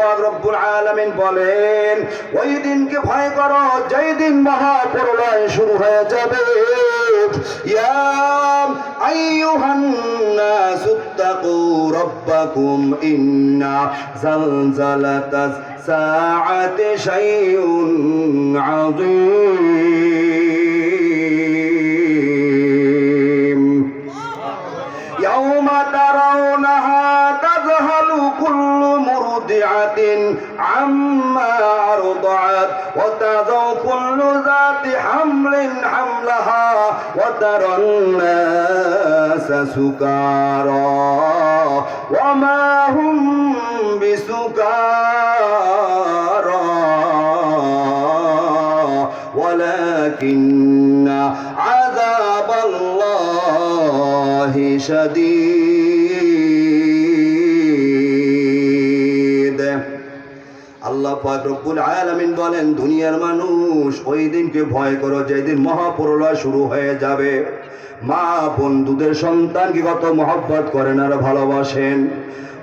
পাক রব্বুল আলামিন বলেন ওই দিনকে ভয় করো যেই দিন মহাপ্রলয় শুরু হয়ে যাবে। ইয়া আইয়ুহান নাসুত্তাকু রাব্বাকুম ইন্না জালজালাতাস সাআতি শাইউন আযীম ইয়াওমা তারাউনাহা তাযহালু কুল্লু মুরদিআতিন আম্মা আরদাআত ওয়া তাযউ কুল্লু যাতি হামলিন হামলাহা ওয়া তারান নাসা সুকারা ওয়া মা হুম বিসুকারা ওয়ালাকিন্না আযাবাল্লাহি শাদীদ। আল্লাহ পাক রব্বুল আলামিন বলেন দুনিয়ার মানুষ ওই দিনকে ভয় করো যেদিন মহাপ্রলয় শুরু হয়ে যাবে। মা বন্ধুদের সন্তানকে কত মহব্বত করেন আর ভালোবাসেন।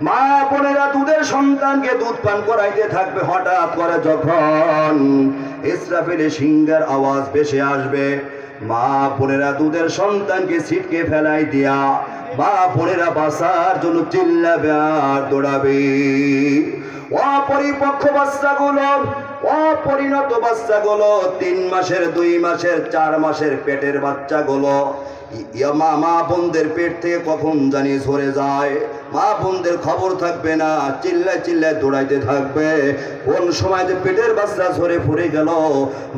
মা বোনেরা দুধের সন্তানকে দুধ পান করাইতে থাকবে। হঠাৎ করে যখন ইসরাফিলের সিংহের আওয়াজ ভেসে আসবে, মা বোনেরা দুধের সন্তানকে ছিটকে ফেলাই দিয়া মা বোনেরা বাঁচার জন্য চিল্লাবে আর দৌড়াবে। অপরিপক্ষ বাচ্চাগুলো, অপরিণত বাচ্চাগুলো, 3 মাসের 2 মাসের 4 মাসের পেটের বাচ্চাগুলো মা বোনদের পেট থেকে কখন জানি ঝরে যায়। মা বোনদের খবর থাকবে না, চিল্লায় চিল্লায় দৌড়াইতে থাকবে। কোন সময় যে পেটের বাচ্চা ঝরে পড়ে গেল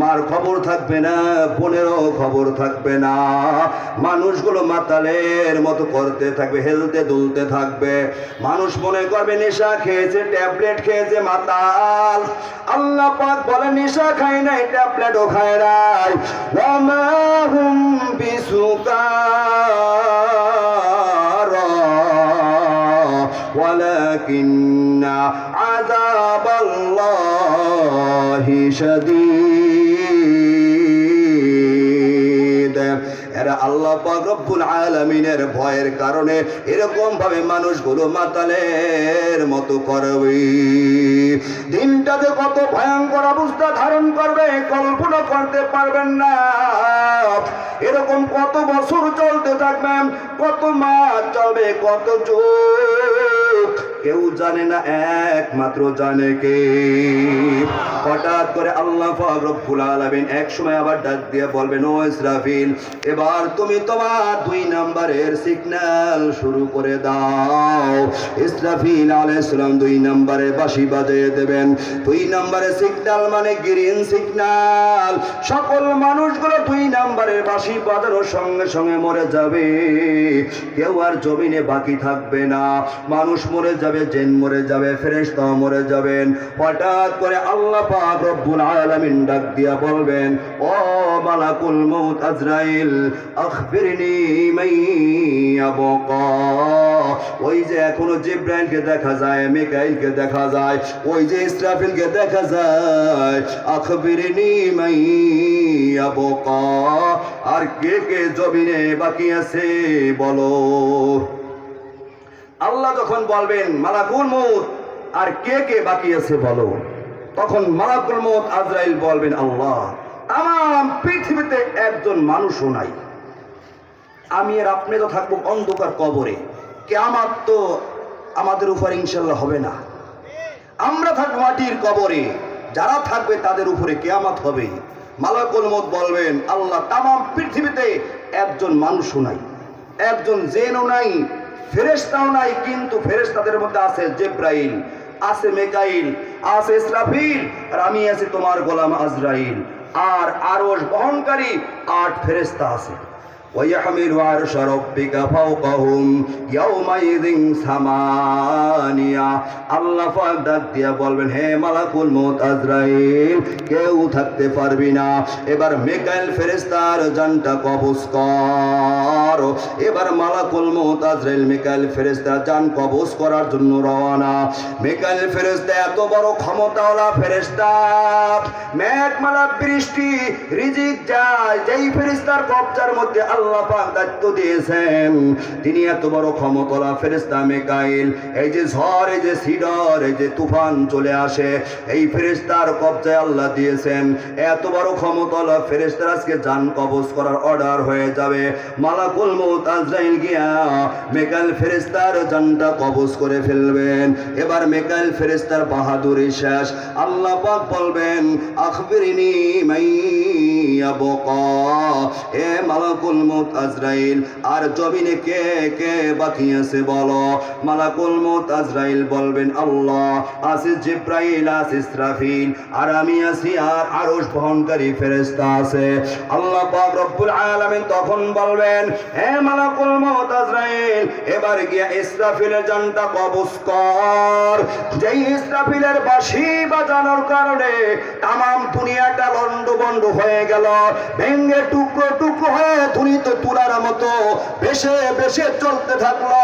মার খবর থাকবে না, বোনেরও খবর থাকবে না। মানুষগুলো মাতালের মতো করতে থাকবে, হেলতে দুলতে থাকবে। মানুষ মনে করবে নেশা খেয়েছে, ট্যাবলেট খেয়েছে, মাতাল। আল্লাহ পাক বলে নেশা খায় নাই, ট্যাবলেটও খায় নাই। ওয়া মা হুম বিসুকারা ওয়ালাকিন্না আযাবাল্লাহি শাদীদ। এরা আল্লাহ পাক রব্বুল আলামিনের ভয়ের কারণে এরকম ভাবে মানুষগুলো মাতালের মতো করবে। দিনটাতে কত ভয়ঙ্কর অবস্থা ধারণ করবে কল্পনা করতে পারবেন না। এরকম কত বছর চলতে থাকবে, কত মাস চলবে, কত যুগ, কেউ জানে না, একমাত্র জানে কে। হঠাৎ করে আল্লাহ পাক রব্বুল আলামিন এক সময় আবার ডাক দিয়ে বলবেন ও ইসরাফিল, এবার তুমি তোমার 2 নম্বরের সিগন্যাল শুরু করে দাও। ইসরাফিল আলাইহিস সালাম 2 নম্বরে বাঁশি বাজিয়ে দেবেন। 2 নম্বরের সিগন্যাল মানে গ্রিন সিগন্যাল। সকল মানুষগুলো 2 নম্বরের বাঁশি বাজানোর সঙ্গে সঙ্গে মরে যাবে, কেউ আর জমিনে বাকি থাকবে না। মানুষ মরে যাবে, জিন মরে যাবে, ফেরেশতাও মরে যাবেন। হঠাৎ করে আল্লাহ পাক রব্বুল আলামিন ডাক দিয়া বলবেন ও মালাকুল মউত আজরাইল আখবিরনি মান ইয়াবকা। ওই যে এখনো জিবরাইলকে দেখা যায়, মিকাইলকে দেখা যায়, ওই যে ইসরাফিলকে দেখা যায়, আখবিরনি মান ইয়াবকা। আর কে কে জমিনে বাকি আছে বলো। আল্লাহ যখন বলবেন মালাকুল মউত আর কে কে বাকি আছে বলো, তখন মালাকুল মউত আজরাইল বলবেন আল্লাহ তাম পৃথিবীতে একজন মানুষও নাই, আমি আর আপনি তো থাকবো অন্ধকার কবরে। কিয়ামত তো আমাদের উপর ইনশাআল্লাহ হবে না, আমরা থাকবো মাটির কবরে। যারা থাকবে তাদের উপরে কিয়ামত হবে। মালাকুল মউত বলবেন আল্লাহ তাম পৃথিবীতে একজন মানুষও নাই, একজন জিনও নাই, ফেরেশতাও নাই, কিন্তু ফেরেশতাদের মধ্যে আছে জিবরাইল, আছে মিকাইল, আছে ইসরাফিল, আর আমি আছি তোমার গোলাম আজরাইল। আর আরশ বহনকারী 8 ফেরেশতা আছে। ويحمل عرش ربك فوقهم يومئذ ثمانية। আল্লাহ পাক ডাক দিয়া বলবেন হে মালাকুল মউত আজরাইল, কেউ থাকতে পারবি না, এবার মিকাইল ফেরেশতার জানটা কবজ কর। এবার মালাকুল মউত আজরাইল মিকাইল ফেরেশতা জান কবজ করার জন্য রওনা। মিকাইল ফেরেশতা এত বড় ক্ষমতাওয়ালা ফেরেশতা, মেঘমালা বৃষ্টি রিজিক যায় যেই ফেরেশতার কবজার মধ্যে আল্লাহ পাক দায়িত্ব দিয়েছেন। তিনি এত বড় ক্ষমতাওয়ালা ফেরেশতা মিকাইল, এই যে ঝড়, এই যে সিডর, এই যে তুফান চলে আসে, এই ফেরেশতার কবজায় আল্লাহ দিয়েছেন। এত বড় ক্ষমতাওয়ালা ফেরেশতার আজকে জান কবজ করার অর্ডার হয়ে যাবে। মালাকুল মউত আজরাইল গিয়া মিকাইল ফেরেশতার জানটা কবজ করে ফেলবেন। এবার মিকাইল ফেরেশতার বাহাদুরি শেষ। আল্লাহ পাক বলবেন, আখবিরনি মাইয়া বকা, এ মালাকুল মউত আজরাইল, আর জমিনে কে কে বাকি আছে বলো। মালাকুল মউত আজরাইল বলবেন, আল্লাহ আছে, জিব্রাইল আছে, ইসরাফিল, আর আমি আছি, আর আরশ বহনকারী ফেরেশতা আছে। আল্লাহ পাক রব্বুল আলামিন তখন বলবেন, হে মালাকুল মউত আজরাইল, এবার গিয়া ইসরাফিলের জানটা কবজ কর। যেই ইসরাফিলের বাঁশি বাজানোর কারণে তামাম দুনিয়াটা লন্ডভন্ড হয়ে গেল, ভেঙ্গে টুকরো টুকরো হয়ে ধুনিত তুলার মতো বেশে বেশে চলতে থাকলো।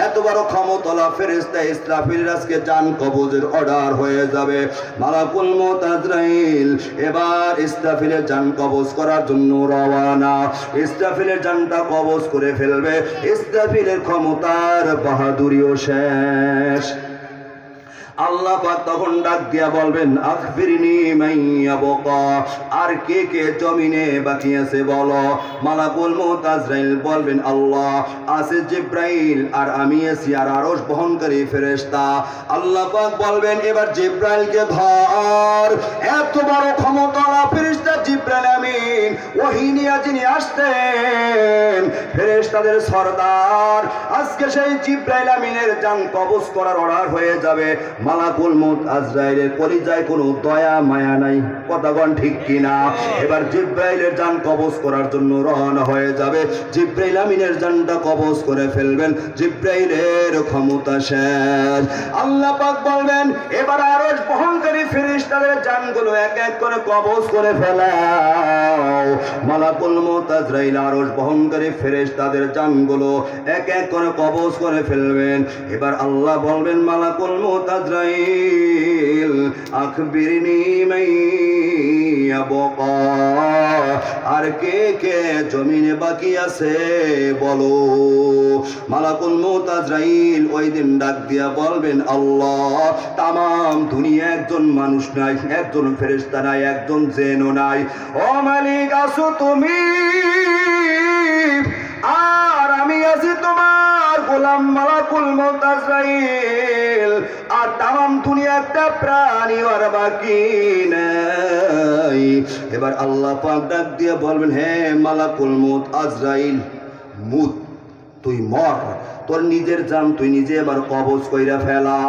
এত বড় ক্ষমতাওয়ালা ফেরেশতা ইসরাফিল আজকে জান কবজের অর্ডার হয়ে যাবে। মালাকুল মউত আজরাইল এবার ইসরাফিলের জান কবজ করার জন্য রওনা। ইসরাফিলের জানটা কবজ করে ফেলবে। ইসরাফিলের ক্ষমতার বাহাদুরিও শেষ। আল্লাহ পাক তখন ডাক দিয়া বলবেন, আখবিরনি মাইয়া বকা, আর কে কে জমিনে বাকি আছে বলো। মালাকুল মউত আজরাইল বলবেন, আল্লাহ আছে, জিব্রাইল, আর আমি আছি, আর আরশ বহনকারী ফেরেশতা। আল্লাহ পাক বলবেন, এবার জিব্রাইলকে ধর। এত বড় ক্ষমতাওয়ালা ফেরেশতা জিব্রাইল আমিন ওহী নিয়ে যিনি আসতেন, ফেরেশতাদের সরদার, আজকে সেই জিব্রাইল আমিনের জান কবজ করার অর্ডার হয়ে যাবে। মালাকুল মউত আজরাইলের কলিজায় কোনো দয়া মায়া নাই, কথাগণ ঠিক কিনা? এবার জিব্রাইলের জান কবজ করার জন্য রওনা হয়ে যাবে। জিব্রাইল আমিনের জানটা কবজ করে ফেলবেন। জিব্রাইলের ক্ষমতা শেষ। আল্লাহ পাক বলবেন, এবার আরশ বহনকারী ফেরেশতাদের জানগুলো এক এক করে কবজ করে ফেলাও। মালাকুল মউত আজরাইল আরশ বহনকারী ফেরেশতাদের জানগুলো এক এক করে কবজ করে ফেলবেন। এবার আল্লাহ বলবেন, মালাকুল মউত আজরাইল, আখবিরনি মাইয়া বকা, আর কে কে জমিনে বাকি আছে বলো। মালাকুল মউত আজরাইল ওই দিন ডাক দিয়া বলবেন, আল্লাহ তামাম দুনিয়া একজন মানুষ নাই, একজন ফেরেশতা নাই, একজন জিনও নাই। ও মালিক, আছো তুমি, আর আমি আছি তোমার গোলাম মালাকুল মউত আজরাইল, আর তামাম দুনিয়া একটা প্রাণী আর বাকি নাই। এবার আল্লাহ পাক ডাক দিয়ে বলবেন, হে মালাকুল মউত আজরাইল, মুত, তুই মর, তোর নিজের জান তুই নিজে এবার কবজ কইরা ফেলা।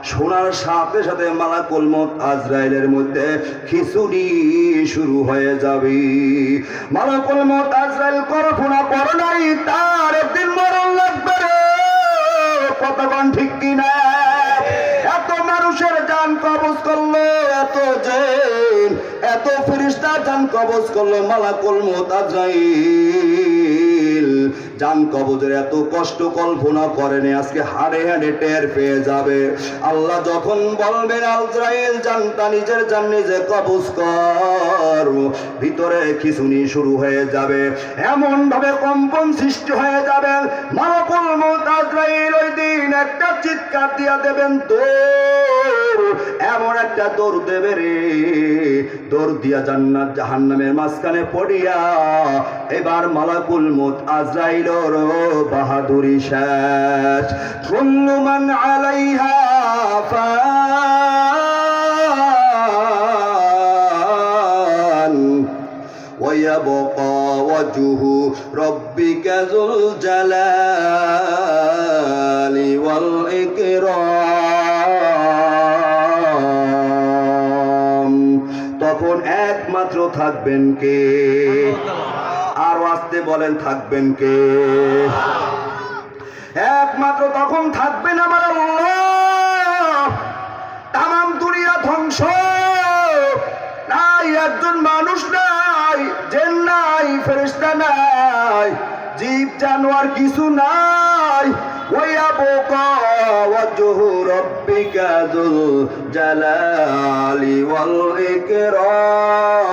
শোনার সাথে সাথে মালাকুল মউত আজরাইলের মধ্যে খিচুড়ি শুরু হয়ে যাবে। মালাকুল মউত আজরাইল কল্পনা করে নাই তার একদিন মরণ লাগবে রে, কতক্ষণ ঠিক কিনা? এত মানুষের জান কবজ করলো, এত জিন, এত ফেরেশতা জান কবজ করলো, মালাকুল মউত আজরাইল জান কবজের এত কষ্ট কল্পনা করেনি, আজকে হাড়ে হাড়ে টের পেয়ে যাবে। আল্লাহ যখন বলবেন, আজরাইল জানটা নিজের জান নিজে কবজ কর, ভিতরে খিচুনি শুরু হয়ে যাবে, এমন ভাবে কম্পন সৃষ্টি হয়ে যাবে। মালাকুল মউত আজরাইল ওই দিন একটা চিৎকার দিয়া দেবেন, দৌড়, এমন একটা দৌড় দেবে রে, দৌড় দিয়া জান্নাত জাহান্নামের মাঝখানে পড়িয়া এবার মালাকুল মউত আজরাইল বাহাদুরি শেষ। কুল্লু মান আলাইহা ফান ওয়া ইয়াবকা ওয়াজহু রাব্বিকা যুল জালালি ওয়াল ইকরাম। তখন একমাত্র থাকবেন কে? আর আসতে বলেন, থাকবেন কে? একমাত্র তখন থাকবেন আমার আল্লাহ। তামাম দুনিয়া ধ্বংস, নাই একজন মানুষ নাই, জিন নাই, ফেরেশতা নাই, জীব জানোয়ার কিছু নাই। ওয়ায়াবকা ওয়াজহু রাব্বিকা যুল জালালি ওয়াল ইকরাম।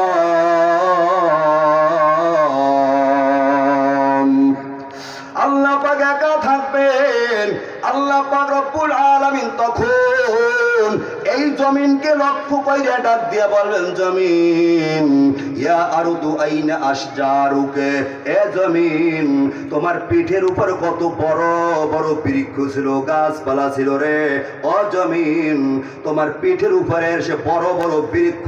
এই জমিনকে লক্ষ্য করে ডাক দিয়ে বলবেন, জমিন ইয়া আরদু আইনা আশজারুকে, এ জমিন তোমার পিঠের উপর কত বড় বড় বৃক্ষ ছিল, গাছপালা ছিল রে। ও জমিন তোমার পিঠের উপরে সে বড় বড় বৃক্ষ